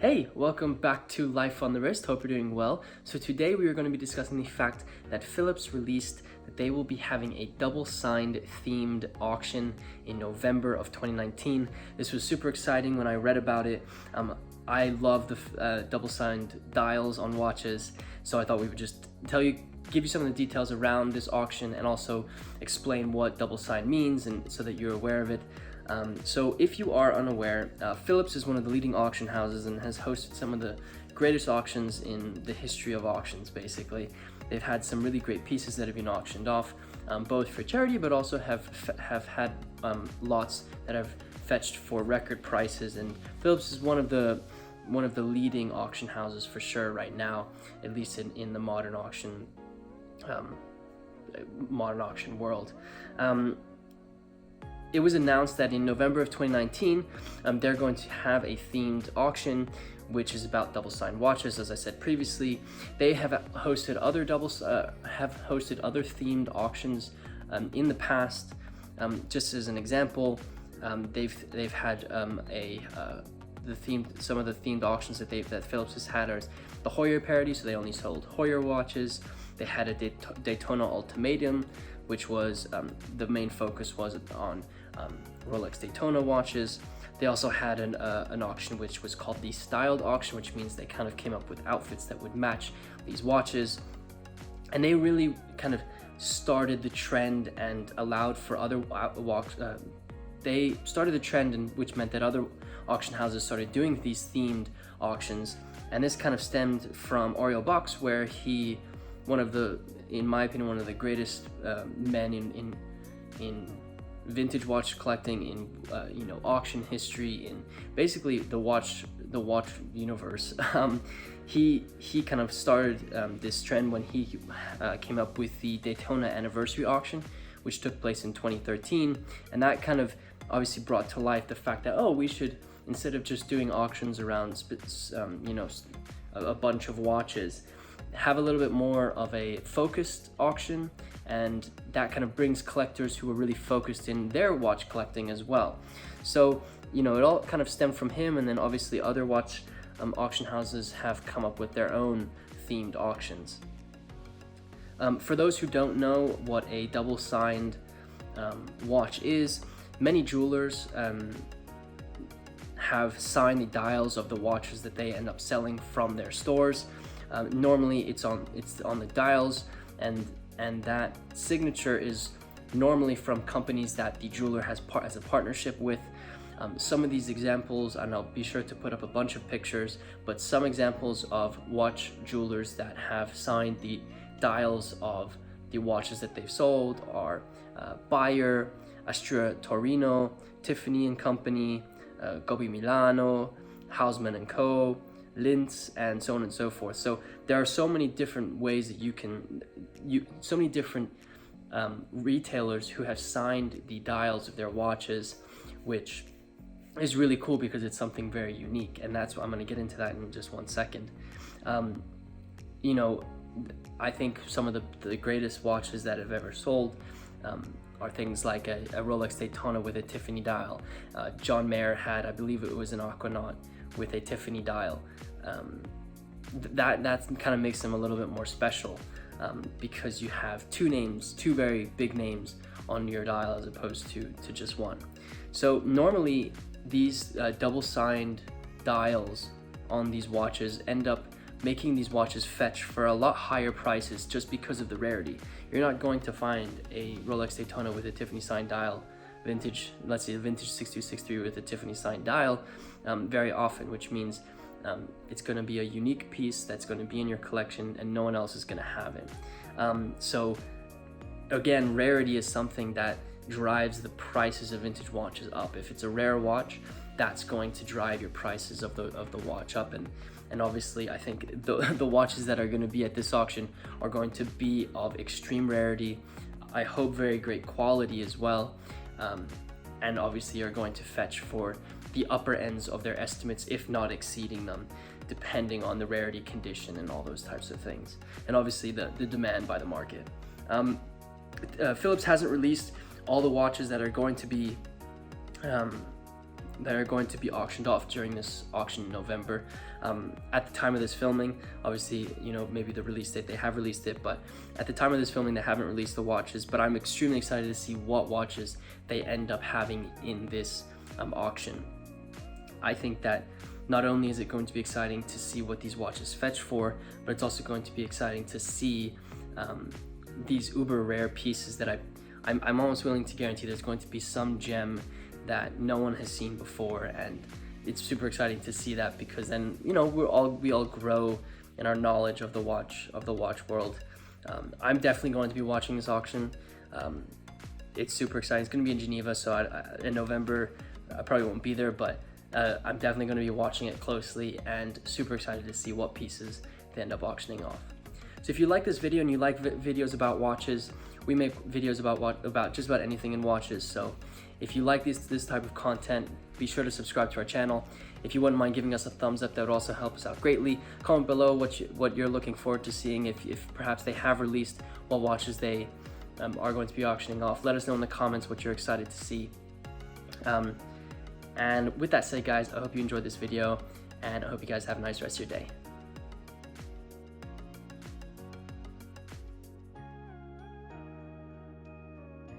Hey, welcome back to Life on the Wrist. Hope you're doing well. So today we are going to be discussing the fact that Phillips released that they will be having a double-signed themed auction in November of 2019. This was super exciting when I read about it. I love the double-signed dials on watches, so I thought we would just give you some of the details around this auction and also explain what double sign means and so that you're aware of it. So if you are unaware, Phillips is one of the leading auction houses and has hosted some of the greatest auctions in the history of auctions, basically. They've had some really great pieces that have been auctioned off, both for charity, but also have had lots that have fetched for record prices. And Phillips is one of the leading auction houses for sure right now, at least in the modern auction world. It was announced that in November of 2019, they're going to have a themed auction, which is about double-signed watches. As I said previously, they have hosted other themed auctions in the past. Just as an example, they've had some of the themed auctions that Phillips has had are the Hoyer parody, so they only sold Hoyer watches. They had a Daytona Ultimatum, which was the main focus was on Rolex Daytona watches. They also had an auction which was called the Styled Auction, which means they kind of came up with outfits that would match these watches. And they really kind of started the trend and allowed for other they started the trend, which meant that other auction houses started doing these themed auctions. And this kind of stemmed from Oriel Box, where in my opinion, one of the greatest men in vintage watch collecting, in auction history, in basically the watch universe. He kind of started this trend when he came up with the Daytona Anniversary auction, which took place in 2013, and that kind of obviously brought to life the fact that we should, instead of just doing auctions around a bunch of watches, have a little bit more of a focused auction, and that kind of brings collectors who are really focused in their watch collecting as well. So it all kind of stemmed from him, and then obviously other watch auction houses have come up with their own themed auctions. For those who don't know what a double-signed watch is, many jewelers have signed the dials of the watches that they end up selling from their stores. Normally it's on the dials, and that signature is normally from companies that the jeweler has a partnership with. Some of these examples, and I'll be sure to put up a bunch of pictures, but some examples of watch jewelers that have signed the dials of the watches that they've sold are Beyer, Astra Torino, Tiffany Co, Gobi Milano, Hausmann & Co, Linz, and so on and so forth. So there are so many different ways that so many different retailers who have signed the dials of their watches, which is really cool because it's something very unique, and that's what I'm going to get into that in just one second. I think some of the greatest watches that have ever sold are things like a Rolex Daytona with a Tiffany dial. John Mayer had, I believe it was an Aquanaut with a Tiffany dial. That kind of makes them a little bit more special, because you have two very big names on your dial as opposed to just one. So normally these double-signed dials on these watches end up making these watches fetch for a lot higher prices just because of the rarity. You're not going to find a Rolex Daytona with a Tiffany signed dial, let's say a vintage 6263 with a Tiffany signed dial, very often, which means it's going to be a unique piece that's going to be in your collection and no one else is going to have it. So again, rarity is something that drives the prices of vintage watches up. If it's a rare watch, that's going to drive your prices of the watch up, and obviously I think the watches that are going to be at this auction are going to be of extreme rarity, I hope very great quality as well, and obviously are going to fetch for the upper ends of their estimates, if not exceeding them, depending on the rarity condition and all those types of things, and obviously the demand by the market. Phillips hasn't released all the watches that are going to be that are going to be auctioned off during this auction in November. At the time of this filming, obviously, you know, maybe the release date, they have released it, but at the time of this filming, they haven't released the watches, but I'm extremely excited to see what watches they end up having in this auction. I think that not only is it going to be exciting to see what these watches fetch for, but it's also going to be exciting to see these uber rare pieces that I'm almost willing to guarantee there's going to be some gem that no one has seen before, and it's super exciting to see that, because then, you know, we all grow in our knowledge of the watch world. I'm definitely going to be watching this auction. It's super exciting. It's going to be in Geneva, so in November I probably won't be there, but I'm definitely going to be watching it closely and super excited to see what pieces they end up auctioning off. So if you like this video and you like videos about watches, we make videos about just about anything in watches. So if you like this type of content, be sure to subscribe to our channel. If you wouldn't mind giving us a thumbs up, that would also help us out greatly. Comment below what you're looking forward to seeing, if perhaps they have released what watches they are going to be auctioning off. Let us know in the comments what you're excited to see. And with that said, guys, I hope you enjoyed this video, and I hope you guys have a nice rest of your day.